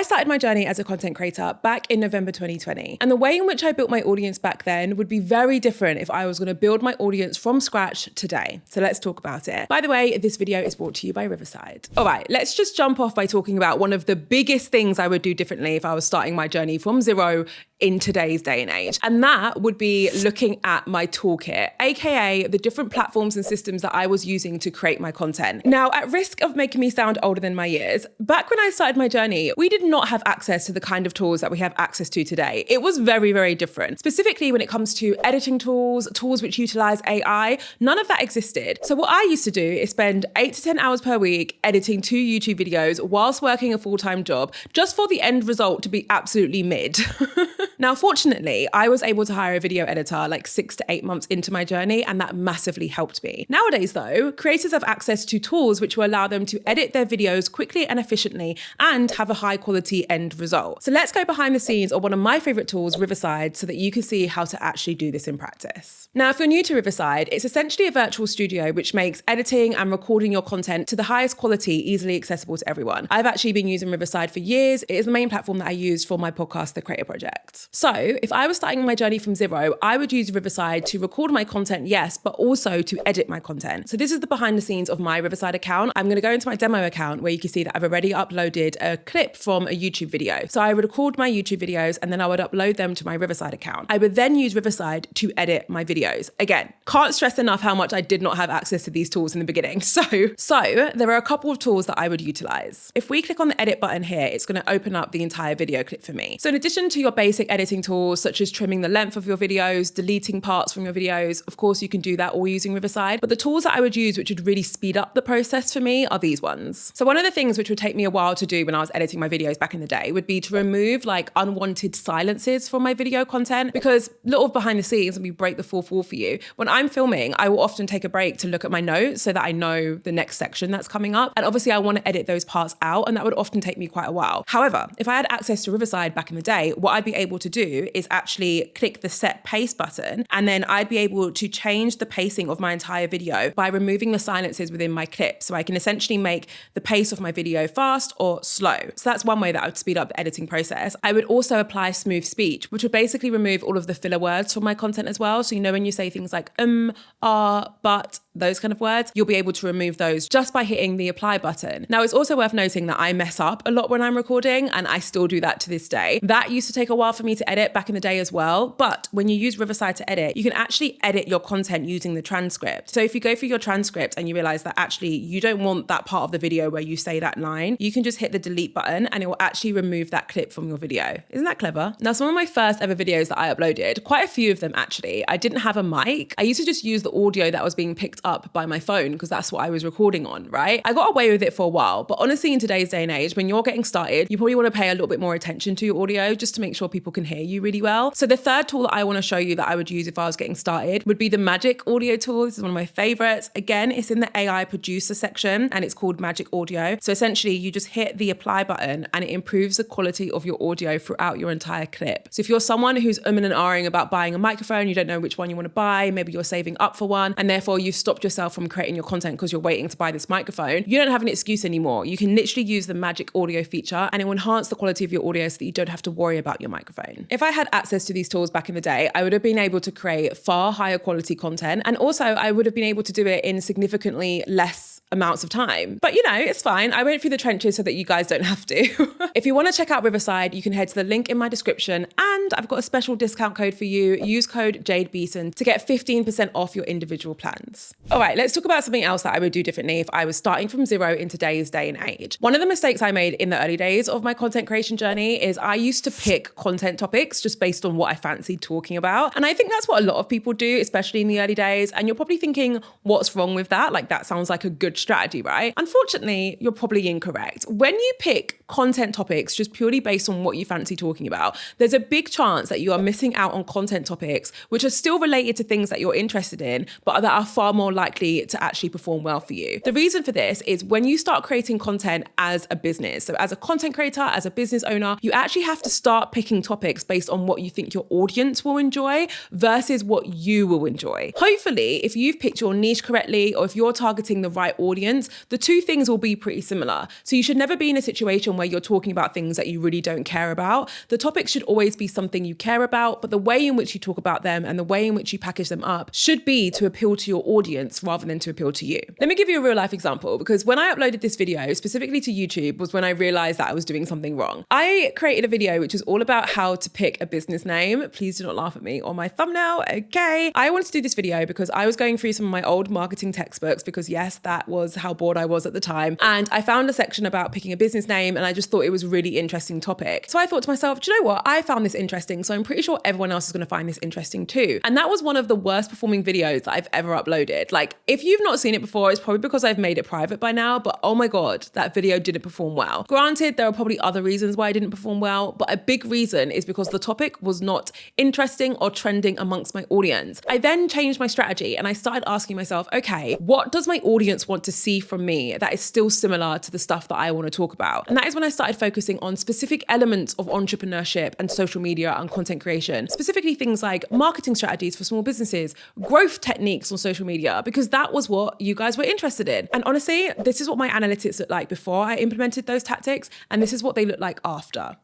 started my journey as a content creator back in November 2020. And the way in which I built my audience back then would be very different if I was going to build my audience from scratch today. So let's talk about it. By the way, this video is brought to you by Riverside. All right, let's just jump off by talking about one of the biggest things I would do differently if I was starting my journey from zero in today's day and age. And that would be looking at my toolkit, aka the different platforms and systems that I was using to create my content. Now, at risk of making me sound older than my years, back when I started my journey, we did not have access to the kind of tools that we have access to today. It was very, very different. Specifically when it comes to editing tools which utilize AI, none of that existed. So what I used to do is spend 8 to 10 hours per week editing 2 YouTube videos whilst working a full-time job, just for the end result to be absolutely mid. Now, fortunately, I was able to hire a video editor like 6 to 8 months into my journey, and that massively helped me. Nowadays though, creators have access to tools which will allow them to edit their videos quickly and efficiently and have a high quality end result. So let's go behind the scenes of one of my favorite tools, Riverside, so that you can see how to actually do this in practice. Now, if you're new to Riverside, it's essentially a virtual studio which makes editing and recording your content to the highest quality easily accessible to everyone. I've actually been using Riverside for years. It is the main platform that I use for my podcast, The Creator Project. So if I was starting my journey from zero, I would use Riverside to record my content, yes, but also to edit my content. So this is the behind the scenes of my Riverside account. I'm going to go into my demo account where you can see that I've already uploaded a clip from a YouTube video. So I would record my YouTube videos and then I would upload them to my Riverside account. I would then use Riverside to edit my videos. Again, can't stress enough how much I did not have access to these tools in the beginning. So there are a couple of tools that I would utilize. If we click on the edit button here, it's going to open up the entire video clip for me. So in addition to your basic editing tools, such as trimming the length of your videos, deleting parts from your videos, of course, you can do that all using Riverside. But the tools that I would use, which would really speed up the process for me, are these ones. So one of the things which would take me a while to do when I was editing my videos back in the day would be to remove like unwanted silences from my video content, because little behind the scenes, and we break the fourth wall for you. When I'm filming, I will often take a break to look at my notes so that I know the next section that's coming up. And obviously I want to edit those parts out, and that would often take me quite a while. However, if I had access to Riverside back in the day, what I'd be able to do is actually click the set pace button, and then I'd be able to change the pacing of my entire video by removing the silences within my clip. So I can essentially make the pace of my video fast or slow. So that's one way that I would speed up the editing process. I would also apply smooth speech, which would basically remove all of the filler words from my content as well. So you know when you say things like but, those kind of words, you'll be able to remove those just by hitting the apply button. Now, it's also worth noting that I mess up a lot when I'm recording, and I still do that to this day. That used to take a while for me to edit back in the day as well. But when you use Riverside to edit, you can actually edit your content using the transcript. So if you go through your transcript and you realize that actually you don't want that part of the video where you say that line, you can just hit the delete button and it will actually remove that clip from your video. Isn't that clever? Now, some of my first ever videos that I uploaded, quite a few of them actually, I didn't have a mic. I used to just use the audio that was being picked up by my phone because that's what I was recording on, right? I got away with it for a while, but honestly, in today's day and age, when you're getting started, you probably want to pay a little bit more attention to your audio just to make sure people can hear you really well. So the third tool that I want to show you that I would use if I was getting started would be the Magic Audio tool. This is one of my favorites. Again, it's in the AI producer section and it's called Magic Audio. So essentially you just hit the apply button and it improves the quality of your audio throughout your entire clip. So if you're someone who's umming and ahhing about buying a microphone, you don't know which one you want to buy, maybe you're saving up for one, and therefore you've stopped yourself from creating your content because you're waiting to buy this microphone, you don't have an excuse anymore. You can literally use the Magic Audio feature and it will enhance the quality of your audio so that you don't have to worry about your microphone. If I had access to these tools back in the day, I would have been able to create far higher quality content, and also I would have been able to do it in significantly less amounts of time. But you know, it's fine. I went through the trenches so that you guys don't have to. If you want to check out Riverside, you can head to the link in my description, and I've got a special discount code for you. Use code JadeBeeson to get 15% off your individual plans. All right, let's talk about something else that I would do differently if I was starting from zero in today's day and age. One of the mistakes I made in the early days of my content creation journey is I used to pick content topics just based on what I fancied talking about. And I think that's what a lot of people do, especially in the early days. And you're probably thinking, what's wrong with that? Like, that sounds like a good strategy, right? Unfortunately, you're probably incorrect. When you pick content topics just purely based on what you fancy talking about, there's a big chance that you are missing out on content topics which are still related to things that you're interested in, but that are far more likely to actually perform well for you. The reason for this is when you start creating content as a business, so as a content creator, as a business owner, you actually have to start picking topics based on what you think your audience will enjoy versus what you will enjoy. Hopefully, if you've picked your niche correctly, or if you're targeting the right audience audience, the two things will be pretty similar. So you should never be in a situation where you're talking about things that you really don't care about. The topic should always be something you care about, but the way in which you talk about them and the way in which you package them up should be to appeal to your audience rather than to appeal to you. Let me give you a real life example, because when I uploaded this video specifically to YouTube was when I realized that I was doing something wrong. I created a video which was all about how to pick a business name. Please do not laugh at me on my thumbnail, okay? I wanted to do this video because I was going through some of my old marketing textbooks, because yes, that was how bored I was at the time. And I found a section about picking a business name, and I just thought it was a really interesting topic. So I thought to myself, do you know what? I found this interesting, so I'm pretty sure everyone else is going to find this interesting too. And that was one of the worst performing videos that I've ever uploaded. Like, if you've not seen it before, it's probably because I've made it private by now, but oh my God, that video didn't perform well. Granted, there are probably other reasons why I didn't perform well, but a big reason is because the topic was not interesting or trending amongst my audience. I then changed my strategy and I started asking myself, okay, what does my audience want to see from me that is still similar to the stuff that I want to talk about? And that is when I started focusing on specific elements of entrepreneurship and social media and content creation, specifically things like marketing strategies for small businesses, growth techniques on social media, because that was what you guys were interested in. And honestly, this is what my analytics looked like before I implemented those tactics, and this is what they look like after.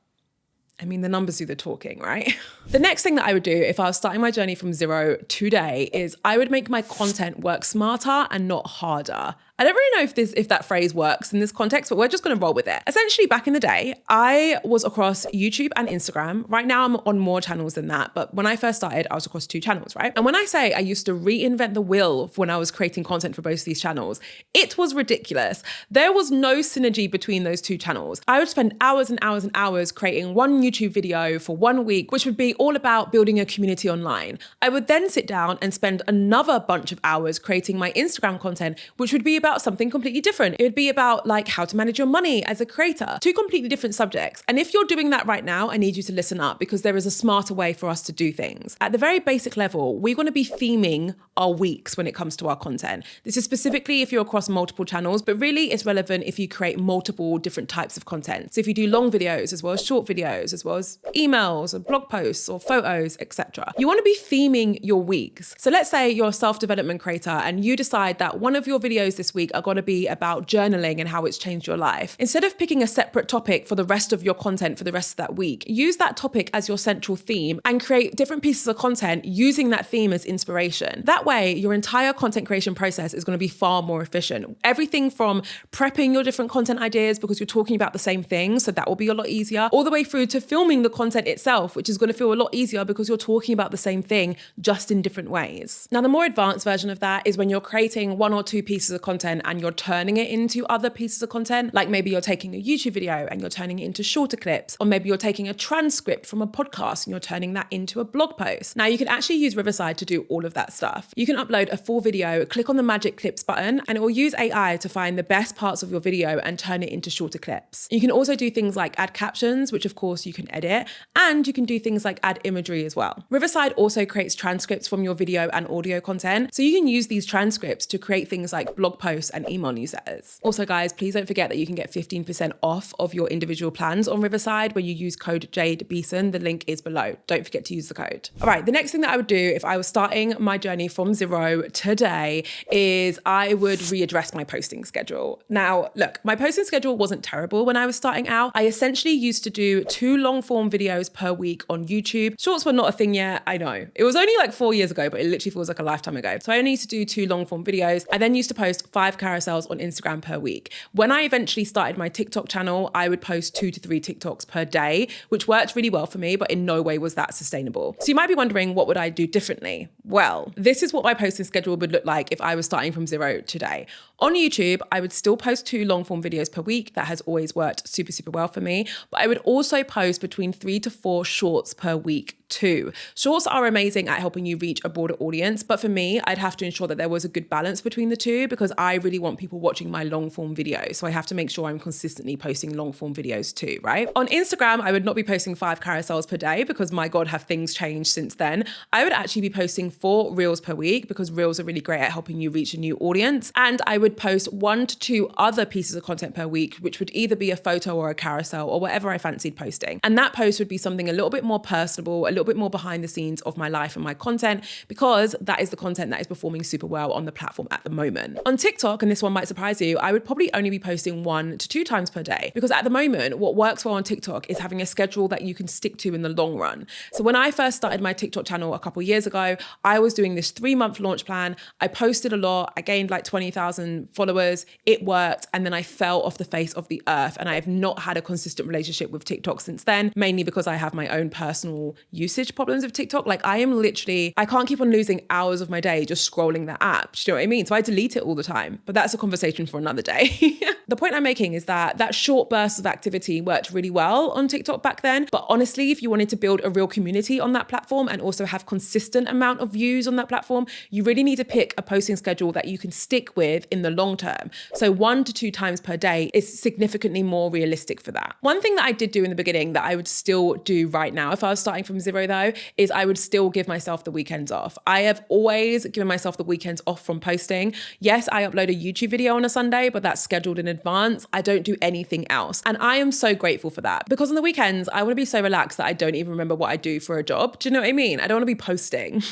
I mean, the numbers do the talking, right? The next thing that I would do if I was starting my journey from zero today is I would make my content work smarter and not harder. I don't really know if that phrase works in this context, but we're just going to roll with it. Essentially, back in the day, I was across YouTube and Instagram. Right now, I'm on more channels than that. But when I first started, I was across 2 channels, right? And when I say I used to reinvent the wheel when I was creating content for both of these channels, it was ridiculous. There was no synergy between those 2 channels. I would spend hours and hours and hours creating one YouTube video for 1 week, which would be all about building a community online. I would then sit down and spend another bunch of hours creating my Instagram content, which would be about something completely different. It would be about like how to manage your money as a creator. 2 completely different subjects. And if you're doing that right now, I need you to listen up, because there is a smarter way for us to do things. At the very basic level, we want to be theming our weeks when it comes to our content. This is specifically if you're across multiple channels, but really it's relevant if you create multiple different types of content. So if you do long videos as well as short videos, as well as emails or blog posts or photos, etc. You want to be theming your weeks. So let's say you're a self-development creator and you decide that one of your videos this week are going to be about journaling and how it's changed your life. Instead of picking a separate topic for the rest of your content for the rest of that week, use that topic as your central theme and create different pieces of content using that theme as inspiration. That way, your entire content creation process is going to be far more efficient. Everything from prepping your different content ideas because you're talking about the same thing, so that will be a lot easier, all the way through to filming the content itself, which is going to feel a lot easier because you're talking about the same thing, just in different ways. Now, the more advanced version of that is when you're creating 1 or 2 pieces of content and you're turning it into other pieces of content. Like maybe you're taking a YouTube video and you're turning it into shorter clips, or maybe you're taking a transcript from a podcast and you're turning that into a blog post. Now, you can actually use Riverside to do all of that stuff. You can upload a full video, click on the magic clips button, and it will use AI to find the best parts of your video and turn it into shorter clips. You can also do things like add captions, which of course you can edit, and you can do things like add imagery as well. Riverside also creates transcripts from your video and audio content, so you can use these transcripts to create things like blog posts and email newsletters. Also, guys, please don't forget that you can get 15% off of your individual plans on Riverside when you use code Jade Beeson. The link is below. Don't forget to use the code. All right, the next thing that I would do if I was starting my journey from zero today is I would readdress my posting schedule. Now, look, my posting schedule wasn't terrible when I was starting out. I essentially used to do 2 long form videos per week on YouTube. Shorts were not a thing yet, I know. It was only like 4 years ago, but it literally feels like a lifetime ago. So I only used to do 2 long form videos. I then used to post 5 carousels on Instagram per week. When I eventually started my TikTok channel, I would post 2 to 3 TikToks per day, which worked really well for me, but in no way was that sustainable. So you might be wondering, what would I do differently? Well, this is what my posting schedule would look like if I was starting from zero today. On YouTube, I would still post 2 long form videos per week. That has always worked super, super well for me. But I would also post between 3 to 4 shorts per week too. Shorts are amazing at helping you reach a broader audience, but for me, I'd have to ensure that there was a good balance between the two, because I really want people watching my long form videos. So I have to make sure I'm consistently posting long form videos too, right? On Instagram, I would not be posting 5 carousels per day because my God, have things changed since then. I would actually be posting 4 reels per week because reels are really great at helping you reach a new audience. And I would post 1 to 2 other pieces of content per week, which would either be a photo or a carousel or whatever I fancied posting. And that post would be something a little bit more personable, a little bit more behind the scenes of my life and my content, because that is the content that is performing super well on the platform at the moment. On TikTok, and this one might surprise you, I would probably only be posting 1 to 2 times per day, because at the moment, what works well on TikTok is having a schedule that you can stick to in the long run. So when I first started my TikTok channel a couple years ago, I was doing this 3-month launch plan. I posted a lot. I gained like 20,000 followers. It worked. And then I fell off the face of the earth. And I have not had a consistent relationship with TikTok since then, mainly because I have my own personal usage problems with TikTok. Like I can't keep on losing hours of my day just scrolling that app. Do you know what I mean? So I delete it all the time, but that's a conversation for another day. The point I'm making is that short burst of activity worked really well on TikTok back then. But honestly, if you wanted to build a real community on that platform and also have consistent amount of views on that platform, you really need to pick a posting schedule that you can stick with in the long term. So 1 to 2 times per day is significantly more realistic for that. One thing that I did do in the beginning that I would still do right now, if I was starting from zero though, is I would still give myself the weekends off. I have always given myself the weekends off from posting. Yes, I upload a YouTube video on a Sunday, but that's scheduled in advance. I don't do anything else. And I am so grateful for that, because on the weekends, I want to be so relaxed that I don't even remember what I do for a job. Do you know what I mean? I don't want to be posting.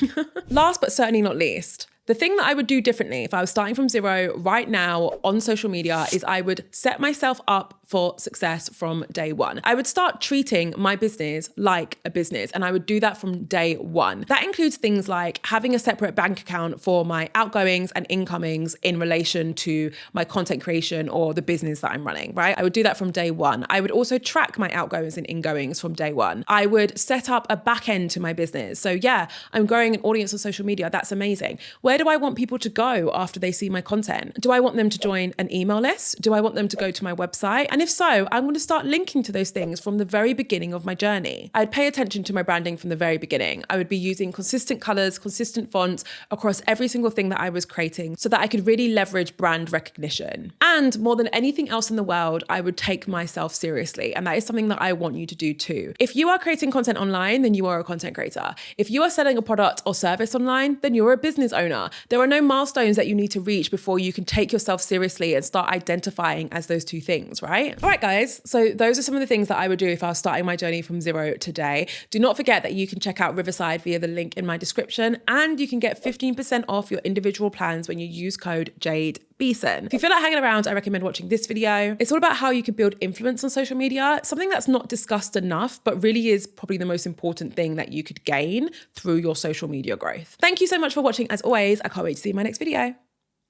Last but certainly not least, the thing that I would do differently if I was starting from zero right now on social media is I would set myself up for success from day one. I would start treating my business like a business, and I would do that from day one. That includes things like having a separate bank account for my outgoings and incomings in relation to my content creation or the business that I'm running, right? I would do that from day one. I would also track my outgoings and ingoings from day one. I would set up a back end to my business. So yeah, I'm growing an audience on social media. That's amazing. Where do I want people to go after they see my content? Do I want them to join an email list? Do I want them to go to my website? And if so, I'm going to start linking to those things from the very beginning of my journey. I'd pay attention to my branding from the very beginning. I would be using consistent colors, consistent fonts across every single thing that I was creating so that I could really leverage brand recognition. And more than anything else in the world, I would take myself seriously. And that is something that I want you to do too. If you are creating content online, then you are a content creator. If you are selling a product or service online, then you're a business owner. There are no milestones that you need to reach before you can take yourself seriously and start identifying as those two things, right? All right, guys. So those are some of the things that I would do if I was starting my journey from zero today. Do not forget that you can check out Riverside via the link in my description, and you can get 15% off your individual plans when you use code Jade Beeson. If you feel like hanging around, I recommend watching this video. It's all about how you can build influence on social media, something that's not discussed enough, but really is probably the most important thing that you could gain through your social media growth. Thank you so much for watching. As always, I can't wait to see you in my next video.